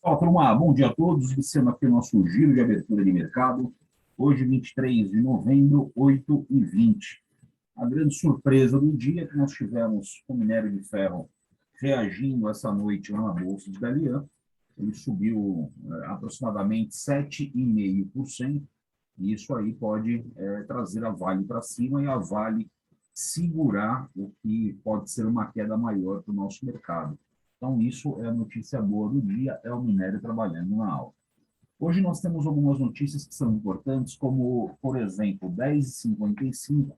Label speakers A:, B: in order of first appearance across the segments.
A: Fala, turma. Bom dia a todos. Iniciando aqui o nosso giro de abertura de mercado. Hoje, 23 de novembro, 8h20. A grande surpresa do dia é que nós tivemos o minério de ferro reagindo essa noite lá na Bolsa de Dalian. Ele subiu aproximadamente 7,5%. E isso aí pode trazer a Vale para cima e a Vale segurar o que pode ser uma queda maior para o nosso mercado. Então, isso é a notícia boa do dia, é o minério trabalhando na alta. Hoje nós temos algumas notícias que são importantes, como, por exemplo, 10h55,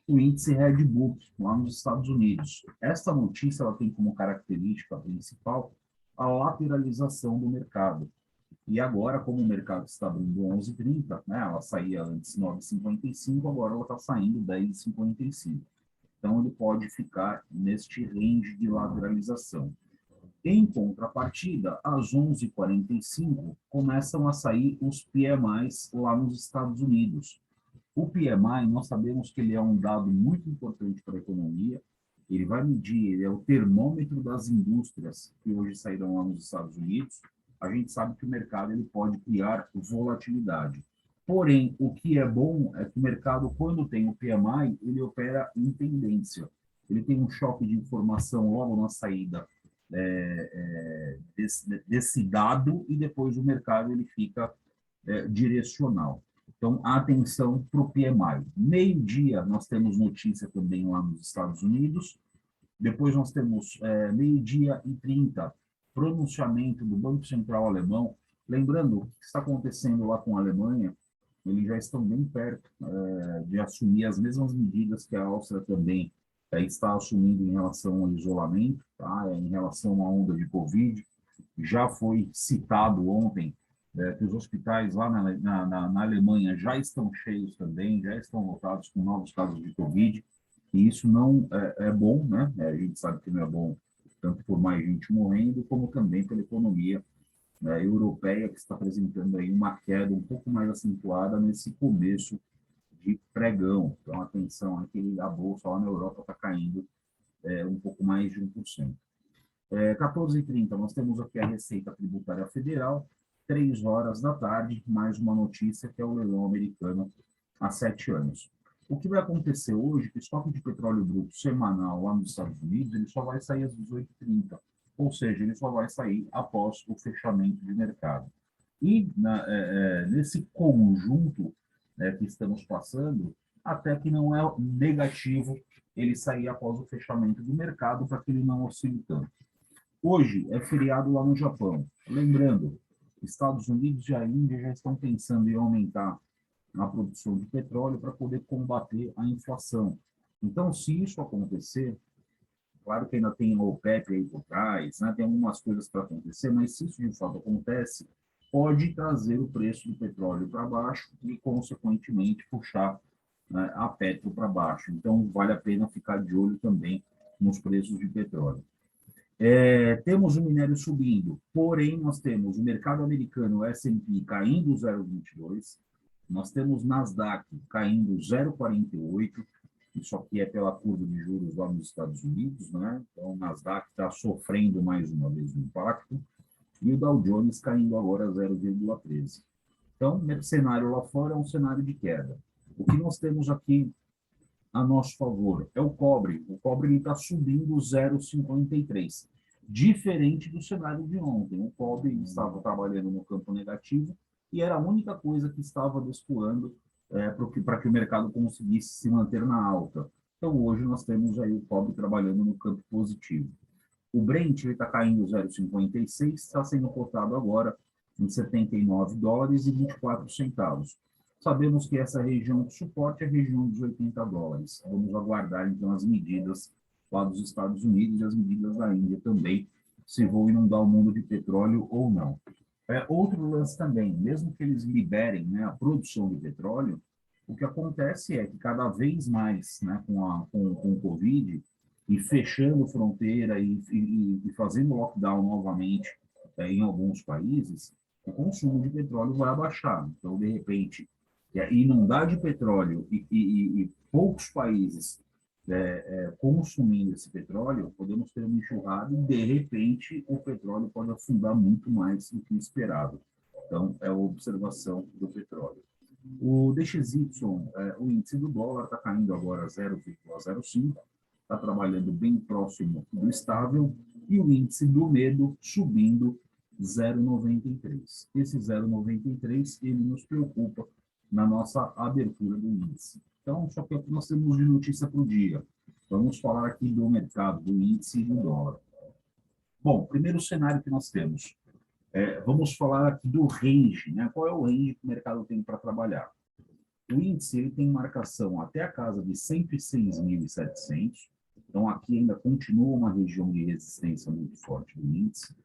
A: o índice Red Book, lá nos Estados Unidos. Esta notícia ela tem como característica principal a lateralização do mercado. E agora, como o mercado está abrindo 11h30, né, ela saía antes 9h55, agora ela está saindo 10h55. Então, ele pode ficar neste range de lateralização. Em contrapartida, às 11h45, começam a sair os PMIs lá nos Estados Unidos. O PMI, nós sabemos que ele é um dado muito importante para a economia, ele vai medir, ele é o termômetro das indústrias que hoje saíram lá nos Estados Unidos. A gente sabe que o mercado ele pode criar volatilidade. Porém, o que é bom é que o mercado, quando tem o PMI, ele opera em tendência. Ele tem um choque de informação logo na saída desse dado e depois o mercado ele fica direcional. Então, atenção para o PMI. Meio-dia, nós temos notícia também lá nos Estados Unidos. Depois nós temos meio-dia e 30, pronunciamento do Banco Central Alemão. Lembrando, o que está acontecendo lá com a Alemanha, eles já estão bem perto de assumir as mesmas medidas que a Áustria também está assumindo em relação ao isolamento, tá? Em relação à onda de Covid. Já foi citado ontem que os hospitais lá na Alemanha já estão cheios também, já estão lotados com novos casos de Covid, e isso não é bom, né? A gente sabe que não é bom tanto por mais gente morrendo, como também pela economia europeia, que está apresentando aí uma queda um pouco mais acentuada nesse começo de pregão. Então, atenção, aqui a bolsa lá na Europa está caindo um pouco mais de 1%. 14h30, nós temos aqui a Receita Tributária Federal, 3 horas da tarde, mais uma notícia que é o leilão americano há 7 anos. O que vai acontecer hoje, que o estoque de petróleo bruto semanal lá nos Estados Unidos, ele só vai sair às 18h30, ou seja, ele só vai sair após o fechamento de mercado. E nesse conjunto que estamos passando, até que não é negativo ele sair após o fechamento do mercado para que ele não oscile tanto. Hoje é feriado lá no Japão. Lembrando, Estados Unidos e a Índia já estão pensando em aumentar a produção de petróleo para poder combater a inflação. Então, se isso acontecer, claro que ainda tem o OPEP aí por trás, né? Tem algumas coisas para acontecer, mas se isso de fato acontece, pode trazer o preço do petróleo para baixo e, consequentemente, puxar a Petro para baixo. Então, vale a pena ficar de olho também nos preços de petróleo. Temos o minério subindo, porém nós temos o mercado americano, o S&P, caindo 0,22, nós temos Nasdaq caindo 0,48, isso aqui é pela curva de juros lá nos Estados Unidos, né? Então o Nasdaq está sofrendo mais uma vez o impacto, e o Dow Jones caindo agora 0,13. Então, o cenário lá fora é um cenário de queda. O que nós temos aqui a nosso favor é o cobre. O cobre está subindo 0,53, diferente do cenário de ontem. O cobre estava trabalhando no campo negativo e era a única coisa que estava descoando para que o mercado conseguisse se manter na alta. Então, hoje nós temos aí o cobre trabalhando no campo positivo. O Brent está caindo 0,56, está sendo cotado agora em US$ 79 e 24 centavos. Sabemos que essa região de suporte é a região dos US$ 80. Vamos aguardar, então, as medidas lá dos Estados Unidos e as medidas da Índia também, se vão inundar o mundo de petróleo ou não. Outro lance também, mesmo que eles liberem, né, a produção de petróleo, o que acontece é que cada vez mais, né, com o Covid, e fechando fronteira e fazendo lockdown novamente em alguns países, o consumo de petróleo vai abaixar. Então, de repente, inundar de petróleo e poucos países consumindo esse petróleo, podemos ter uma enxurrada e, de repente, o petróleo pode afundar muito mais do que o esperado. Então, é a observação do petróleo. O DXY, o índice do dólar está caindo agora 0,05, está trabalhando bem próximo do estável, e o índice do medo subindo 0,93. Esse 0,93, ele nos preocupa na nossa abertura do índice. Então, só que nós temos de notícia para o dia. Vamos falar aqui do mercado, do índice e do dólar. Bom, primeiro cenário que nós temos. Vamos falar aqui do range, né? Qual é o range que o mercado tem para trabalhar? O índice ele tem marcação até a casa de 106.700, então aqui ainda continua uma região de resistência muito forte do índice,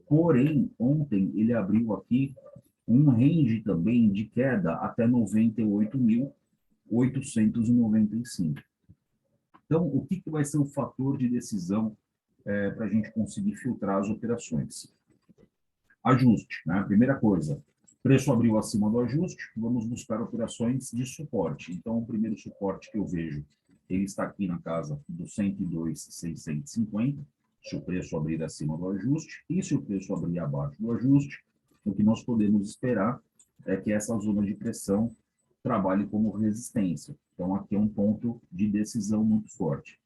A: porém, ontem ele abriu aqui um range também de queda até 98.895. Então, o que vai ser o fator de decisão para a gente conseguir filtrar as operações? Ajuste, né? Primeira coisa, preço abriu acima do ajuste, vamos buscar operações de suporte. Então, o primeiro suporte que eu vejo, ele está aqui na casa do 102.650, se o preço abrir acima do ajuste, e se o preço abrir abaixo do ajuste, o que nós podemos esperar é que essa zona de pressão trabalhe como resistência. Então, aqui é um ponto de decisão muito forte.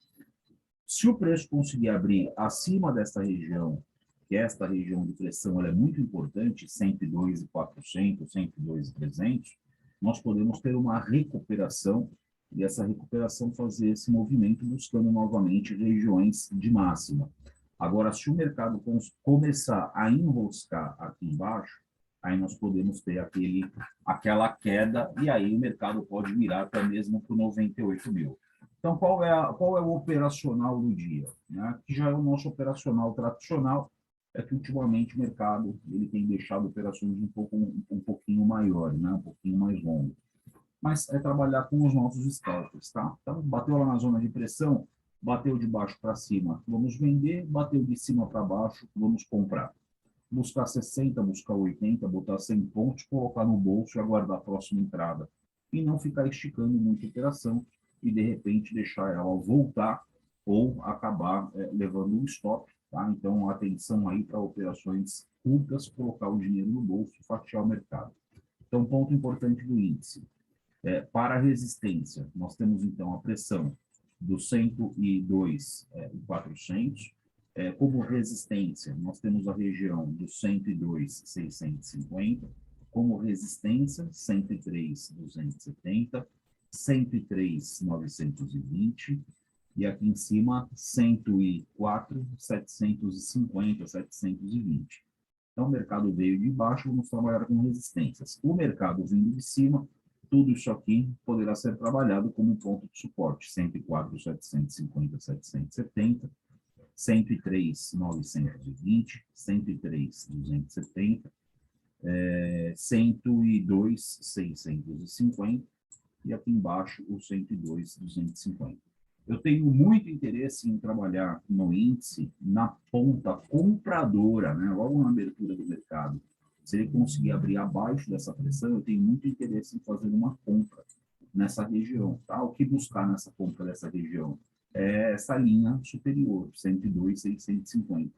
A: Se o preço conseguir abrir acima dessa região, que esta região de pressão ela é muito importante, 102.400, 102.300, nós podemos ter uma recuperação, e essa recuperação fazer esse movimento buscando novamente regiões de máxima. Agora, se o mercado começar a enroscar aqui embaixo, aí nós podemos ter aquela queda, e aí o mercado pode virar até mesmo para 98 mil. Então, qual é o operacional do dia? Né? Que já é o nosso operacional tradicional, é que ultimamente o mercado ele tem deixado operações um pouquinho maiores, né? Um pouquinho mais longas. Mas é trabalhar com os nossos scalpers, tá? Então, bateu lá na zona de pressão, bateu de baixo para cima, vamos vender, bateu de cima para baixo, vamos comprar. Buscar 60, buscar 80, botar 100 pontos, colocar no bolso e aguardar a próxima entrada. E não ficar esticando muito a operação e, de repente, deixar ela voltar ou acabar levando um stop. Tá? Então, atenção aí para operações curtas, colocar o dinheiro no bolso e fatiar o mercado. Então, ponto importante do índice. Para a resistência, nós temos, então, a pressão do 102.400. Como resistência, nós temos a região do 102.650. Como resistência, 103.270, 103.920. E aqui em cima, 104.750, 720. Então, o mercado veio de baixo, vamos trabalhar com resistências. O mercado vindo de cima, tudo isso aqui poderá ser trabalhado como um ponto de suporte. 104.750, 770, 103.920, 103.270, 102.650 e aqui embaixo o 102.250. Eu tenho muito interesse em trabalhar no índice na ponta compradora, né? Logo na abertura do mercado. Se ele conseguir abrir abaixo dessa pressão, eu tenho muito interesse em fazer uma compra nessa região. Tá? O que buscar nessa compra dessa região? É essa linha superior, 102.650.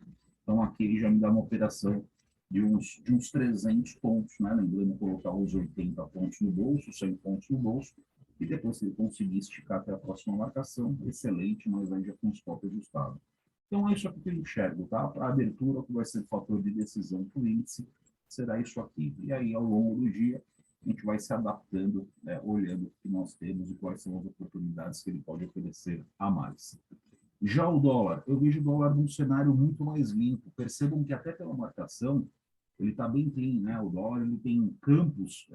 A: Então, aqui ele já me dá uma operação de uns 300 pontos, né? Lembrando, colocar os 80 pontos no bolso, 100 pontos no bolso, e depois, se ele conseguir esticar até a próxima marcação, excelente, mas aí já com o stop ajustado. Então, é isso aqui que eu enxergo, tá? Para a abertura, que vai ser o fator de decisão para o índice, será isso aqui. E aí, ao longo do dia, a gente vai se adaptando, olhando o que nós temos e quais são as oportunidades que ele pode oferecer a mais. Já o dólar, eu vejo o dólar num cenário muito mais limpo. Percebam que até pela marcação, ele está bem clean, né? O dólar ele tem campos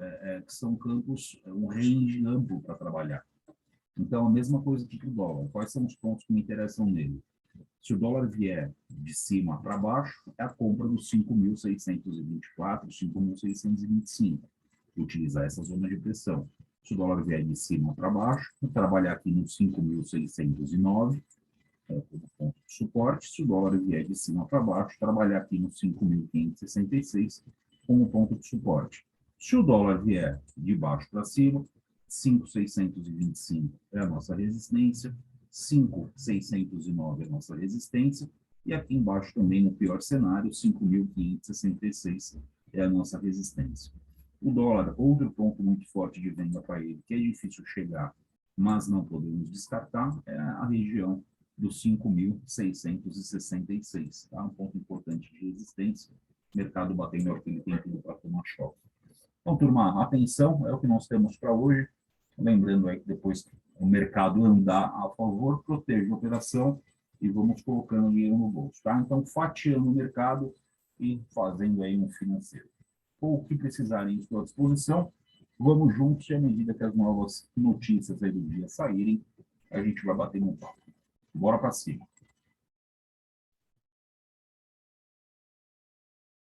A: que são campos, um range amplo para trabalhar. Então, a mesma coisa que o dólar. Quais são os pontos que me interessam nele? Se o dólar vier de cima para baixo, é a compra dos 5.624, 5.625. Utilizar essa zona de pressão. Se o dólar vier de cima para baixo, trabalhar aqui nos 5.609, como ponto de suporte. Se o dólar vier de cima para baixo, trabalhar aqui no 5.566 como ponto de suporte. Se o dólar vier de baixo para cima, 5.625 é a nossa resistência, 5.609 a nossa resistência, e aqui embaixo também, no pior cenário, 5.566 é a nossa resistência. O dólar, outro ponto muito forte de venda para ele, que é difícil chegar, mas não podemos descartar, é a região dos 5.666, tá? Um ponto importante de resistência, mercado batendo o que ele tem tudo para tomar choque. Então, turma, atenção, é o que nós temos para hoje. Lembrando aí que depois o mercado andar a favor, proteja a operação e vamos colocando dinheiro no bolso, tá? Então, fatiando o mercado e fazendo aí um financeiro. Ou o que precisarem, estou à disposição. Vamos juntos e à medida que as novas notícias aí do dia saírem, a gente vai bater um papo. Bora para cima.